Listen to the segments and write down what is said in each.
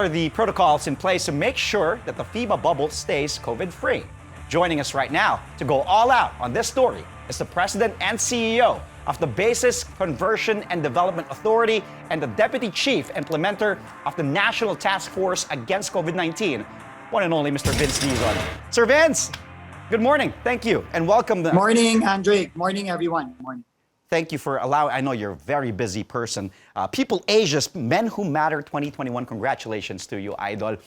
are the protocols in place to make sure that the FIBA bubble stays COVID-free? Joining us right now to go all out on this story is the President and CEO of the Basis Conversion and Development Authority and the Deputy Chief Implementer of the National Task Force Against COVID-19, one and only Mr. Vince Dizon. Sir Vince, good morning. Thank you and welcome. Morning, Andre. Morning, everyone. Morning. Thank you for allowing, I know you're a very busy person. People Asia's Men Who Matter 2021, congratulations to you, Idol.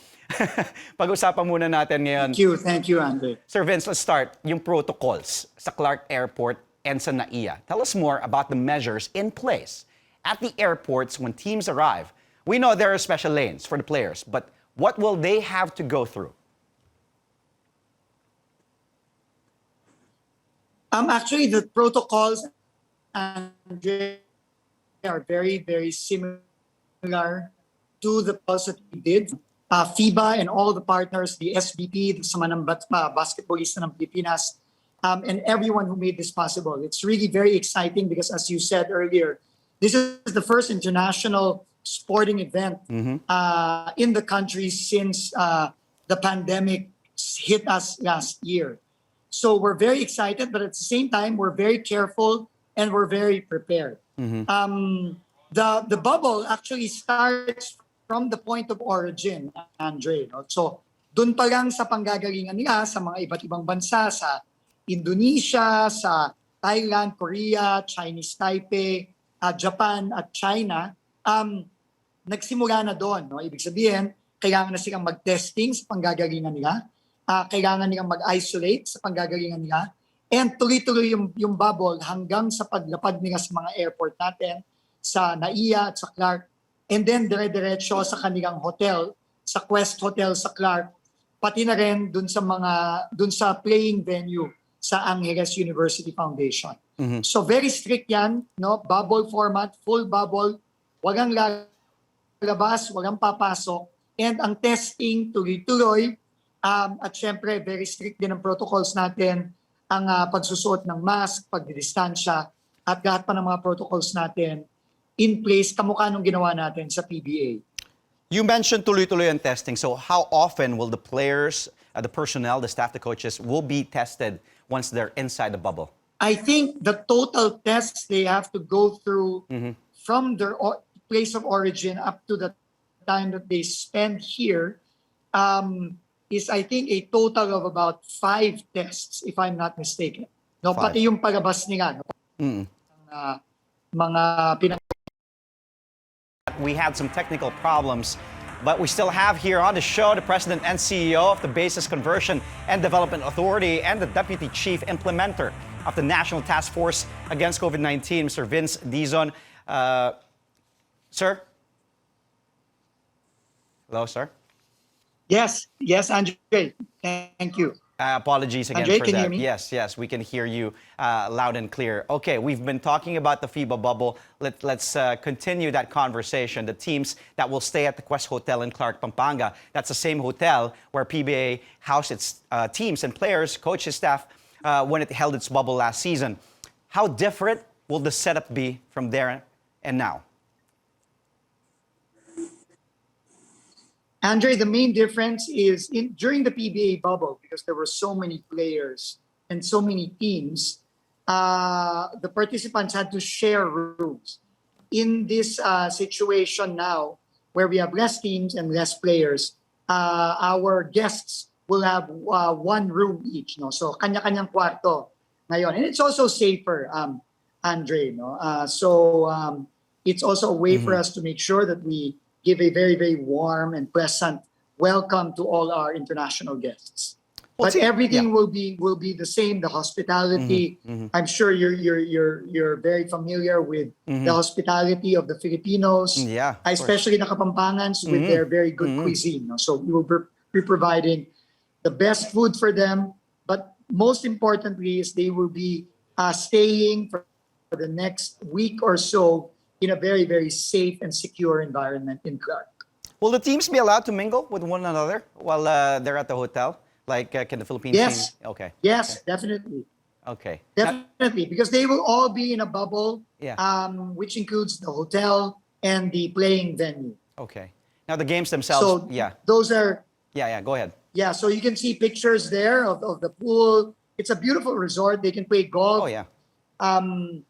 Pag-usapan muna natin ngayon. Thank you, Andre. Sir Vince, let's start. Yung protocols sa Clark Airport and sa NAIA. Tell us more about the measures in place at the airports when teams arrive. We know there are special lanes for the players, but what will they have to go through? Actually, the protocols, Andre, are very, very similar to the pulse that we did. FIBA and all the partners, the SBP, the sama ng basketballista ng Pilipinas, and everyone who made this possible. It's really very exciting because, as you said earlier, this is the first international sporting event in the country since the pandemic hit us last year. So we're very excited, but at the same time, we're very careful and we're very prepared. The bubble actually starts from the point of origin, Andre. No? So dun pa lang sa panggagalingan nila sa mga iba't ibang bansa, sa Indonesia, sa Thailand, Korea, Chinese Taipei, Japan at China, nagsimula na doon. No? Ibig sabihin, kailangan na silang mag-testing sa panggagalingan nila, kailangan nilang mag-isolate sa panggagalingan nila, and tuloy-tuloy yung bubble hanggang sa paglapag nila sa mga airport natin, sa NAIA at sa Clark, and then dire-diretso sa kanilang hotel, sa Quest Hotel sa Clark, pati na rin dun sa playing venue sa Angeles University Foundation. So very strict yan, no? Bubble format, full bubble, walang lalabas, walang papasok, and ang testing tuloy-tuloy, at syempre very strict din ang protocols natin, ang pagsusuot ng mask, pagdidistansya, at lahat pa ng mga protocols natin in place, kamukha nung ginawa natin sa PBA. You mentioned tuloy-tuloy ang testing. So how often will the players, the personnel, the staff, the coaches, will be tested once they're inside the bubble? I think the total tests they have to go through from their place of origin up to the time that they spend here is, I think, a total of about 5 tests, if I'm not mistaken. No, 5. Pati yung palabas nila. No? We had some technical problems, but we still have here on the show the President and CEO of the Basis Conversion and Development Authority and the Deputy Chief Implementer of the National Task Force Against COVID-19, Mr. Vince Dizon. Sir? Hello, sir? Yes, Andre. Thank you. Apologies again Andre, for can that. You hear me? Yes, we can hear you loud and clear. Okay, we've been talking about the FIBA bubble. Let's continue that conversation. The teams that will stay at the Quest Hotel in Clark, Pampanga, that's the same hotel where PBA housed its teams and players, coaches, staff when it held its bubble last season. How different will the setup be from there and now? Andre, the main difference is during the PBA bubble, because there were so many players and so many teams, the participants had to share rooms. In this situation now, where we have less teams and less players, our guests will have one room each. No? So, kanya-kanyang kwarto ngayon. And it's also safer, Andre. No? It's also a way for us to make sure that we give a very, very warm and pleasant welcome to all our international guests. But everything will be the same. The hospitality. I'm sure you're very familiar with the hospitality of the Filipinos, especially the Kapampangans with their very good cuisine. No? So we will be providing the best food for them. But most importantly, is they will be staying for the next week or so in a very, very safe and secure environment in Clark. Will the teams be allowed to mingle with one another while they're at the hotel? Like, can the Philippine team? Okay. Yes, definitely. Okay. Definitely, because they will all be in a bubble, which includes the hotel and the playing venue. Okay. Now the games themselves, So yeah, those are go ahead. yeah. So you can see pictures there of the pool. It's a beautiful resort. They can play Oh golf. yeah. Um,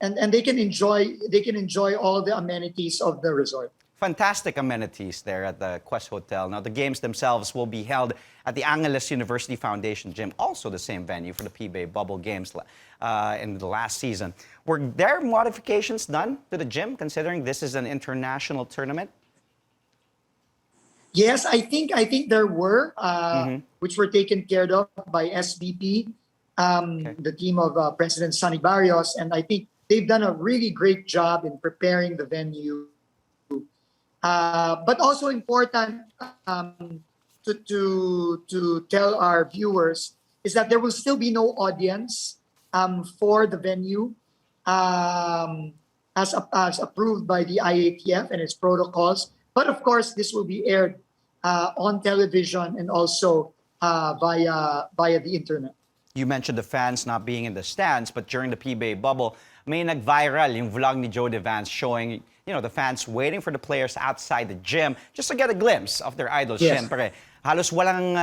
and they can enjoy all the amenities of the resort. Fantastic amenities there at the Quest Hotel. Now, the games themselves will be held at the Angeles University Foundation Gym, also the same venue for the FIBA Bubble Games in the last season. Were there modifications done to the gym, considering this is an international tournament? Yes, I think there were, Mhm. which were taken care of by SBP, Okay. the team of President Sonny Barrios, and I think they've done a really great job in preparing the venue. But also important to tell our viewers is that there will still be no audience for the venue as approved by the IATF and its protocols. But of course, this will be aired on television and also via the internet. You mentioned the fans not being in the stands, but during the PBA bubble, may nag-viral yung vlog ni Joe Devance showing, the fans waiting for the players outside the gym just to get a glimpse of their idols. Yes. Siyempre, halos walang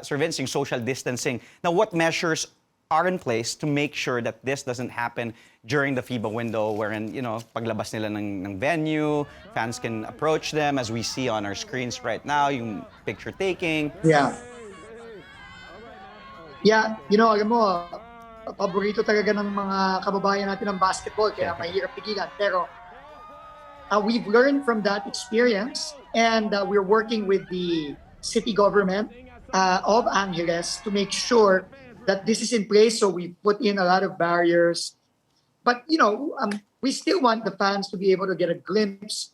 Sir Vince, yung social distancing. Now, what measures are in place to make sure that this doesn't happen during the FIBA window wherein, paglabas nila ng venue, fans can approach them as we see on our screens right now, yung picture taking. Yeah. Yeah, alam mo, paborito talaga ng mga kababayan natin ng basketball, kaya mahirap pigilan. Pero we've learned from that experience, and we're working with the city government of Angeles to make sure that this is in place. So we put in a lot of barriers. But, we still want the fans to be able to get a glimpse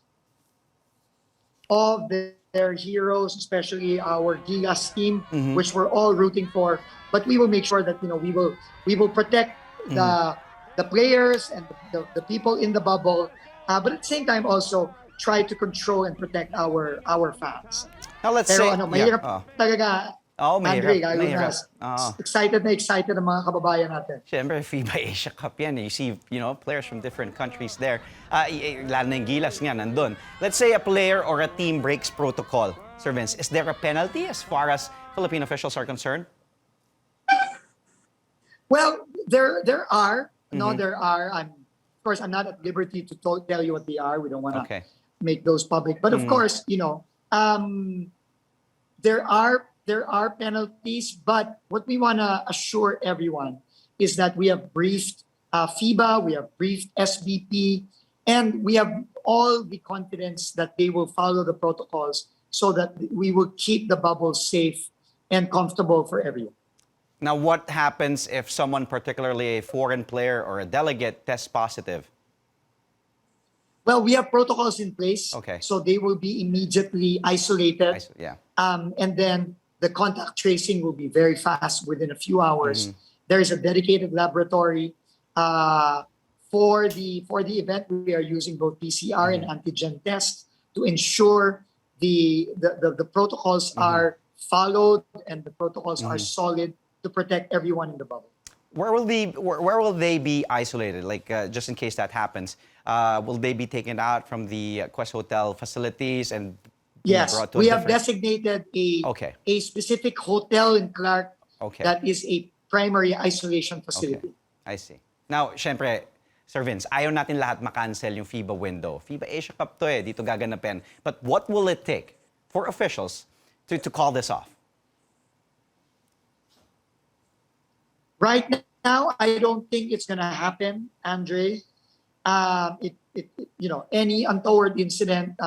of their heroes, especially our Gigas team, which we're all rooting for. But we will make sure that we will protect the players and the people in the bubble, but at the same time also try to control and protect our fans. Now let's Pero say, mahirap talaga. Andre, mahirap. excited ang mga kababayan natin. Siyempre, FIBA Asia Cup yan. You see, players from different countries there. Lalo na yung Gilas nga, nandun. Let's say a player or a team breaks protocol. Sir Vince, is there a penalty as far as Philippine officials are concerned? Well, there are. No, there are. Of course, I'm not at liberty to tell you what they are. We don't want to make those public. But of course, there are penalties. But what we want to assure everyone is that we have briefed FIBA, we have briefed SBP, and we have all the confidence that they will follow the protocols so that we will keep the bubble safe and comfortable for everyone. Now, what happens if someone, particularly a foreign player or a delegate, tests positive? Well, we have protocols in place. Okay. So they will be immediately isolated. And then the contact tracing will be very fast within a few hours. There is a dedicated laboratory. For the event, we are using both PCR and antigen tests to ensure the protocols are followed and the protocols are solid to protect everyone in the bubble. Where will they be isolated? Like just in case that happens, will they be taken out from the Quest Hotel facilities and be brought to we have designated a specific hotel in Clark that is a primary isolation facility. I see. Now, syempre, Sir Vince, ayaw natin lahat makancel yung FIBA window. FIBA Asia Cup to dito gaganapin. But what will it take for officials to call this off? Right now, I don't think it's going to happen, Andre. Any untoward incident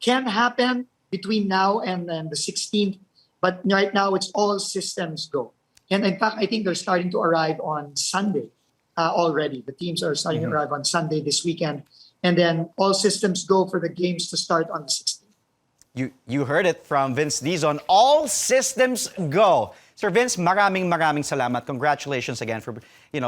can happen between now and then the 16th. But right now, it's all systems go. And in fact, I think they're starting to arrive on Sunday already. The teams are starting to arrive on Sunday this weekend. And then all systems go for the games to start on the 16th. You heard it from Vince Dizon. All systems go. Sir Vince, maraming salamat. Congratulations again for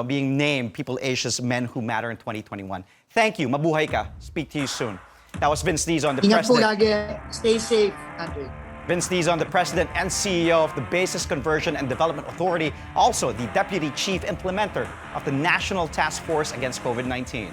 being named People Asia's Men Who Matter in 2021. Thank you. Mabuhay ka. Speak to you soon. That was Vince Dizon, the Ingat po president. lagi. Stay safe, Andre. Vince Dizon, the president and CEO of the Basis Conversion and Development Authority, also the deputy chief implementer of the National Task Force Against COVID-19.